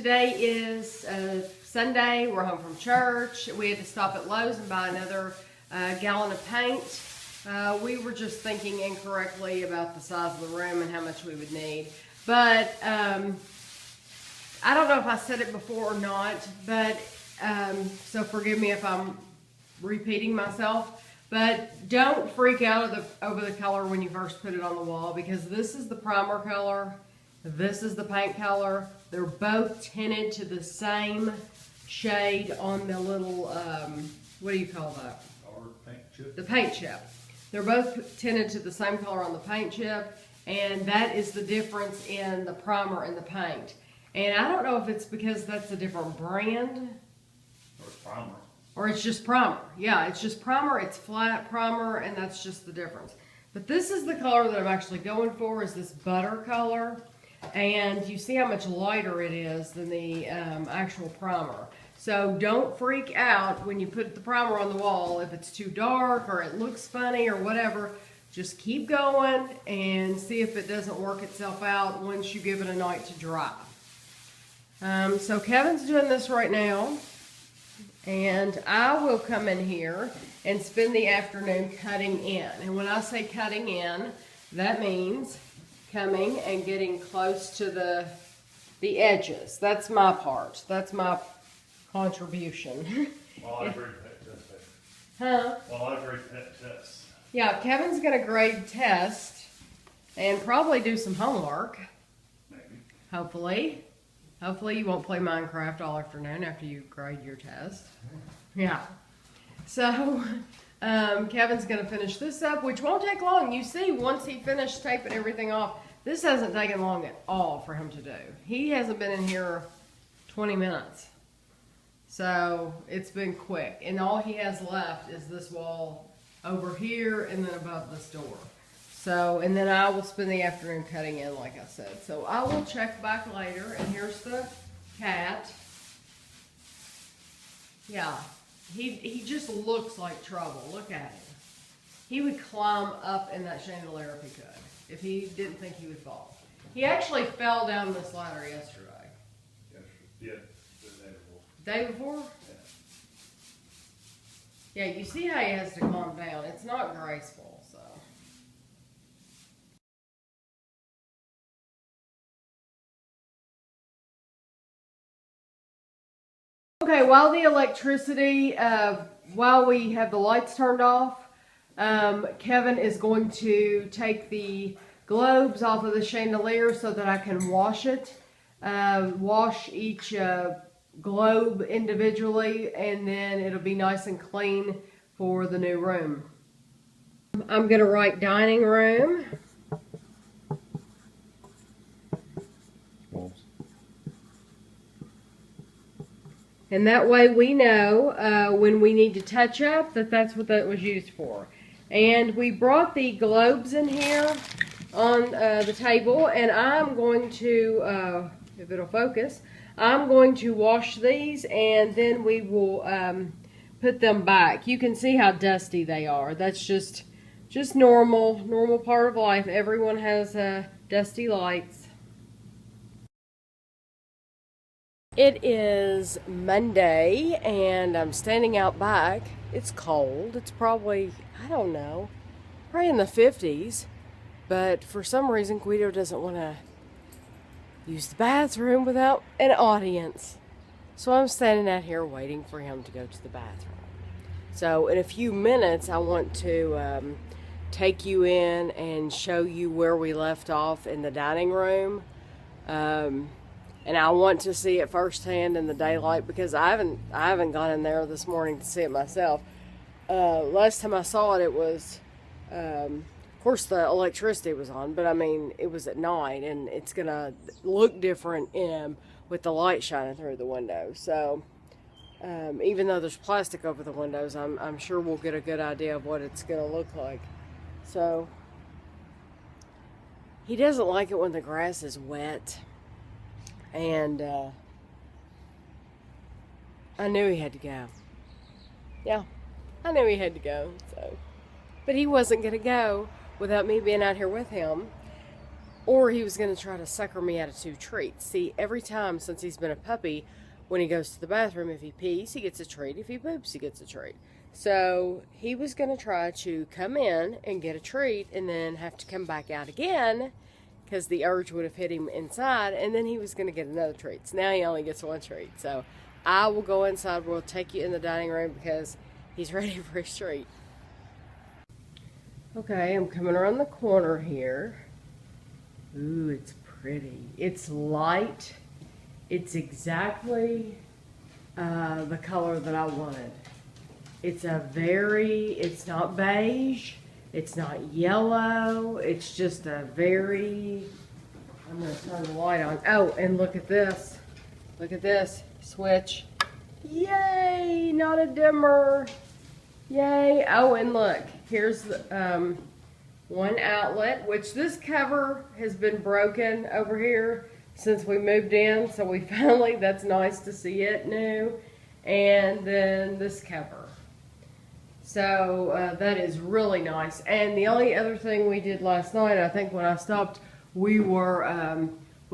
today is Sunday. We're home from church. We had to stop at Lowe's and buy another gallon of paint. We were just thinking incorrectly about the size of the room and how much we would need. But I don't know if I said it before or not, but so forgive me if I'm repeating myself. But don't freak out over the color when you first put it on the wall, because this is the primer color, this is the paint color. They're both tinted to the same shade on the little, what do you call that? Paint chip. The paint chip. They're both tinted to the same color on the paint chip, and that is the difference in the primer and the paint. And I don't know if it's because that's a different brand. Or primer. Or it's just primer. Yeah, it's just primer. It's flat primer, and that's just the difference. But this is the color that I'm actually going for, is this butter color. And you see how much lighter it is than the actual primer. So don't freak out when you put the primer on the wall if it's too dark or it looks funny or whatever. Just keep going and see if it doesn't work itself out once you give it a night to dry. So Kevin's doing this right now. And I will come in here and spend the afternoon cutting in. And when I say cutting in, that means coming and getting close to the edges. That's my part. That's my contribution. While I grade pet test. Huh? While I grade pet test. Yeah, Kevin's going to grade test and probably do some homework. Maybe. Hopefully. Hopefully you won't play Minecraft all afternoon after you grade your test. Yeah. So, Kevin's going to finish this up, which won't take long. You see, once he finished taping everything off, this hasn't taken long at all for him to do. He hasn't been in here 20 minutes. So, it's been quick. And all he has left is this wall over here and then above this door. So, and then I will spend the afternoon cutting in, like I said. So I will check back later. And here's the cat. Yeah, he just looks like trouble. Look at him. He would climb up in that chandelier if he could, if he didn't think he would fall. He actually fell down this ladder yesterday. Yeah, the day before. Day before? Yeah. Yeah, you see how he has to calm down. It's not graceful, so. Okay, while the electricity, while we have the lights turned off, Kevin is going to take the globes off of the chandelier so that I can wash it. Wash each globe individually, and then it'll be nice and clean for the new room. I'm going to write dining room. And that way we know when we need to touch up that that's what that was used for. And we brought the globes in here on the table, and I'm going to, if it'll focus, I'm going to wash these, and then we will put them back. You can see how dusty they are. That's just normal part of life. Everyone has dusty lights. It is Monday, and I'm standing out back. It's cold. It's probably, I don't know, probably in the 50s. But for some reason, Guido doesn't want to use the bathroom without an audience. So I'm standing out here waiting for him to go to the bathroom. So in a few minutes, I want to take you in and show you where we left off in the dining room. And I want to see it firsthand in the daylight, because I haven't gone in there this morning to see it myself. Last time I saw it, it was, of course the electricity was on, but I mean, it was at night, and it's gonna look different with the light shining through the window. So even though there's plastic over the windows, I'm sure we'll get a good idea of what it's gonna look like. So he doesn't like it when the grass is wet. And I knew he had to go. Yeah, I knew he had to go. So, but he wasn't going to go without me being out here with him. or he was going to try to sucker me out of 2 treats. See, every time since he's been a puppy, when he goes to the bathroom, if he pees, he gets a treat. If he poops, he gets a treat. So he was going to try to come in and get a treat and then have to come back out again because the urge would have hit him inside, and then he was going to get another treat. So now he only gets 1 treat. So I will go inside. We'll take you in the dining room because he's ready for his treat. Okay, I'm coming around the corner here. Ooh, it's pretty. It's light. It's exactly the color that I wanted. It's not beige. It's not yellow. It's just a very, I'm going to turn the light on. Oh, and look at this. Look at this. Switch. Yay, not a dimmer. Yay. Oh, and look, here's the, one outlet, which this cover has been broken over here since we moved in, so we finally, that's nice to see it new. And then this cover. So that is really nice. And the only other thing we did last night, I think when I stopped, we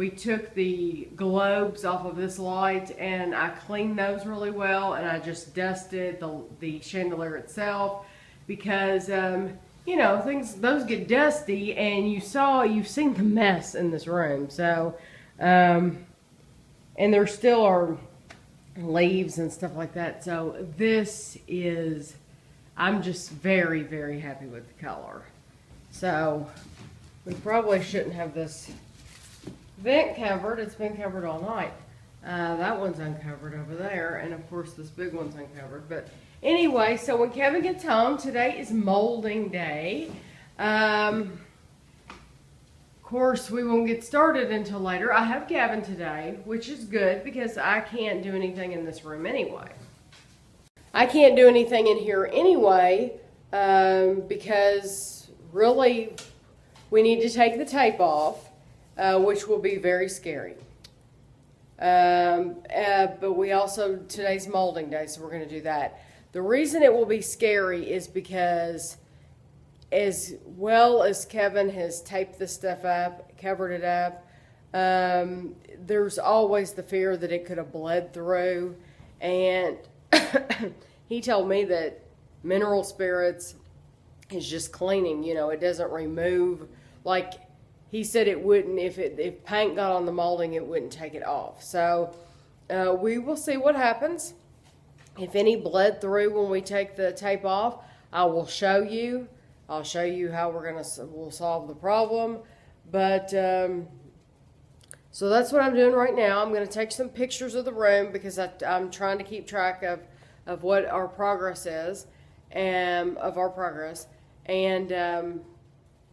took the globes off of this light and I cleaned those really well, and I just dusted the chandelier itself because you know, those get dusty, and you've seen the mess in this room. So, and there still are leaves and stuff like that. So I'm just very, very happy with the color. So we probably shouldn't have this vent covered. It's been covered all night. That one's uncovered over there, and of course this big one's uncovered. But anyway, so when Kevin gets home, today is molding day. Of course, we won't get started until later. I have Gavin today, which is good because I can't do anything in this room anyway. I can't do anything in here anyway because really we need to take the tape off, which will be very scary. But we also, today's molding day, so we're going to do that. The reason it will be scary is because as well as Kevin has taped this stuff up, covered it up, there's always the fear that it could have bled through. And he told me that mineral spirits is just cleaning, you know, it doesn't remove, like he said it wouldn't, if paint got on the molding, it wouldn't take it off. So we will see what happens. If any bled through when we take the tape off, I will show you. I'll show you how we'll solve the problem. But so that's what I'm doing right now. I'm going to take some pictures of the room because I'm trying to keep track of what our progress is, and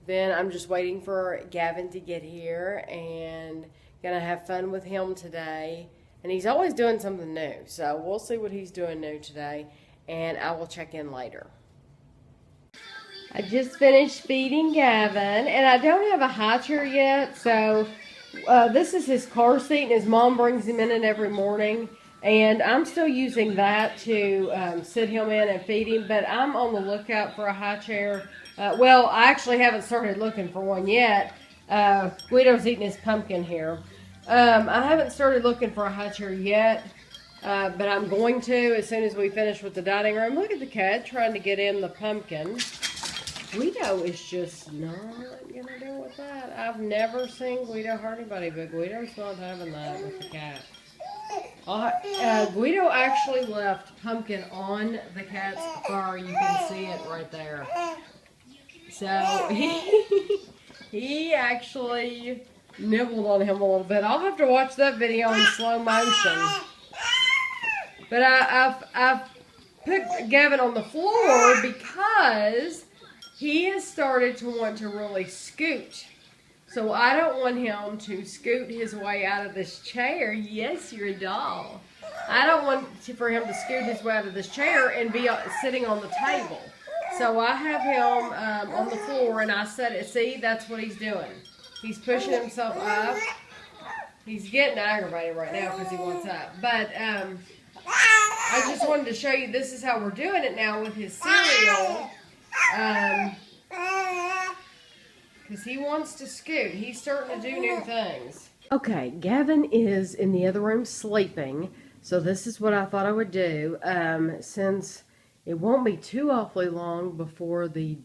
then I'm just waiting for Gavin to get here and gonna have fun with him today. And he's always doing something new, so we'll see what he's doing new today, and I will check in later. I just finished feeding Gavin, and I don't have a high chair yet, so this is his car seat, and his mom brings him in it every morning, and I'm still using that to sit him in and feed him, but I'm on the lookout for a high chair. Well, I actually haven't started looking for one yet. Guido's eating his pumpkin here. I haven't started looking for a high chair yet, but I'm going to as soon as we finish with the dining room. Look at the cat trying to get in the pumpkin. Guido is just not going to deal with that. I've never seen Guido hurt anybody, but Guido's not having that with the cat. Guido actually left pumpkin on the cat's fur. You can see it right there. So he actually nibbled on him a little bit. I'll have to watch that video in slow motion. But I've put Gavin on the floor because he has started to want to really scoot. So I don't want him to scoot his way out of this chair. Yes, you're a doll. I don't want for him to scoot his way out of this chair and be sitting on the table. So I have him on the floor, and I set it. See, that's what he's doing. He's pushing himself up. He's getting aggravated right now because he wants up. But I just wanted to show you this is how we're doing it now with his cereal. because he wants to scoot. He's starting to do new things. Okay, Gavin is in the other room sleeping, so this is what I thought I would do. Since it won't be too awfully long before the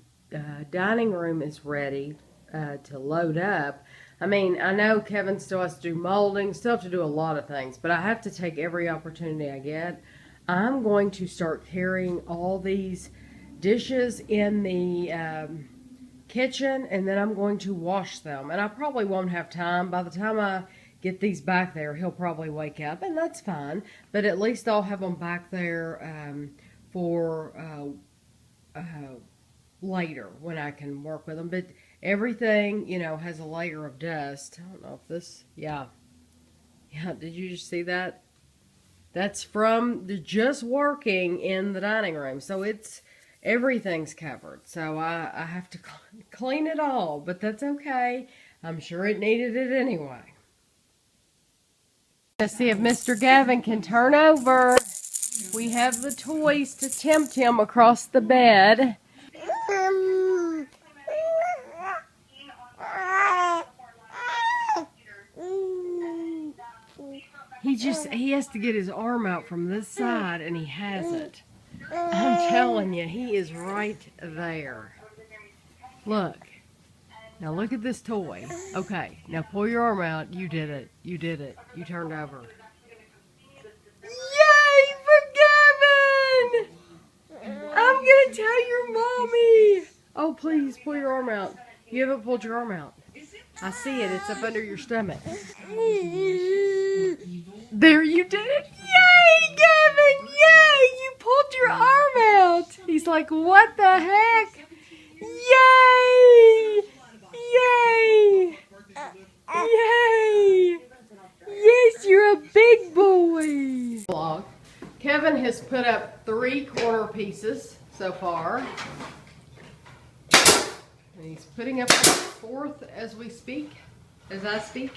dining room is ready to load up. I mean, I know Kevin still has to do molding, still have to do a lot of things, but I have to take every opportunity I get. I'm going to start carrying all these dishes in the kitchen, and then I'm going to wash them. And I probably won't have time. By the time I get these back there, he'll probably wake up, and that's fine. But at least I'll have them back there for later when I can work with them. But everything, you know, has a layer of dust. I don't know if this, yeah, did you just see that? That's from the just working in the dining room. So everything's covered. So I have to clean it all, but that's okay. I'm sure it needed it anyway. Let's see if Mr. Gavin can turn over. We have the toys to tempt him across the bed. He has to get his arm out from this side, and he hasn't. I'm telling you, he is right there. Look. Now look at this toy. Okay, now pull your arm out. You did it. You did it. You turned over. Yay for Gavin! I'm going to tell your mommy. Oh, please, pull your arm out. You haven't pulled your arm out. I see it. It's up under your stomach. There, you did it. Yay, Gavin! Yay! You pulled your arm out. He's like, what the heck? Yay! Yay! Yay! Yes, you're a big boy. Kevin has put up 3 corner pieces so far. And he's putting up the 4th as we speak, as I speak.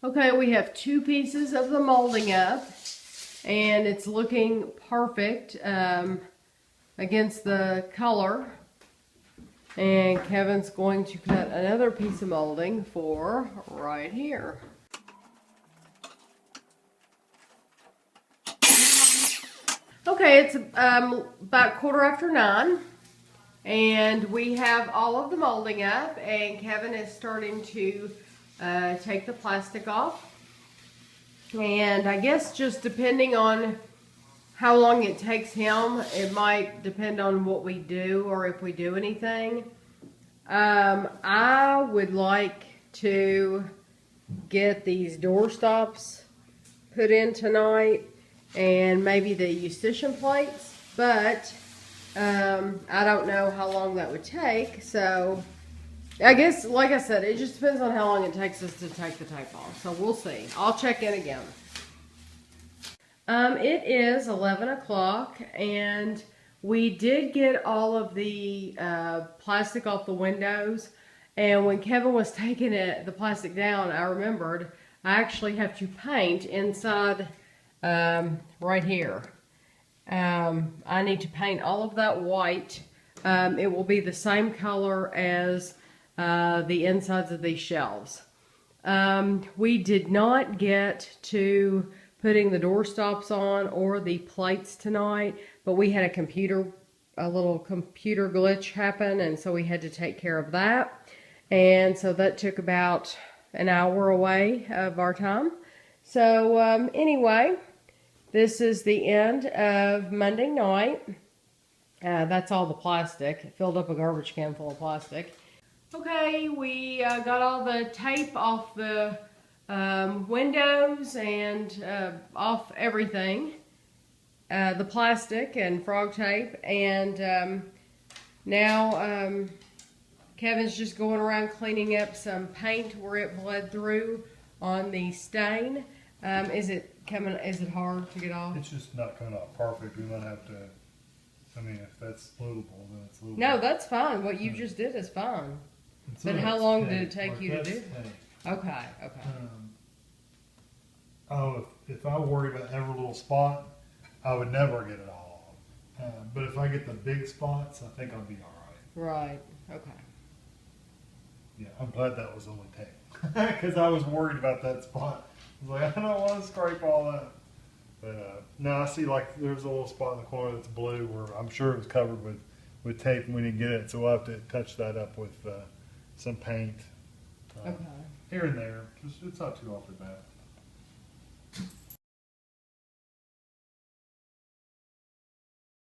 Okay, we have 2 pieces of the molding up, and it's looking perfect against the color. And Kevin's going to cut another piece of molding for right here. Okay, it's about 9:15, and we have all of the molding up, and Kevin is starting to take the plastic off. And I guess just depending on how long it takes him, it might depend on what we do or if we do anything. I would like to get these door stops put in tonight and maybe the eustachian plates, but I don't know how long that would take. So I guess, like I said, it just depends on how long it takes us to take the tape off. So we'll see. I'll check in again. It is 11 o'clock, and we did get all of the plastic off the windows. And when Kevin was taking the plastic down, I remembered I actually have to paint inside right here. I need to paint all of that white. It will be the same color as the insides of these shelves. We did not get to putting the door stops on or the plates tonight, but we had a little computer glitch happen, and so we had to take care of that. And so that took about an hour away of our time. So anyway, this is the end of Monday night. That's all the plastic. It filled up a garbage can full of plastic. Okay, we got all the tape off the windows and off everything. The plastic and frog tape. And now Kevin's just going around cleaning up some paint where it bled through on the stain. Is it hard to get off? It's just not coming out perfect. We might have to, I mean, if that's livable, then it's livable. No, that's fine. What you just did is fine. And some But of how it's long tape. did it take Like, you to that's do? tape. Okay, okay. If I worry about every little spot, I would never get it all off. But if I get the big spots, I think I'll be all right. Right, okay. Yeah, I'm glad that was only tape because I was worried about that spot. I was like, I don't want to scrape all that. But no, I see like there's a little spot in the corner that's blue where I'm sure it was covered with tape and we didn't get it, so we'll have to touch that up with some paint Okay. here and there. Just, it's not too awfully bad.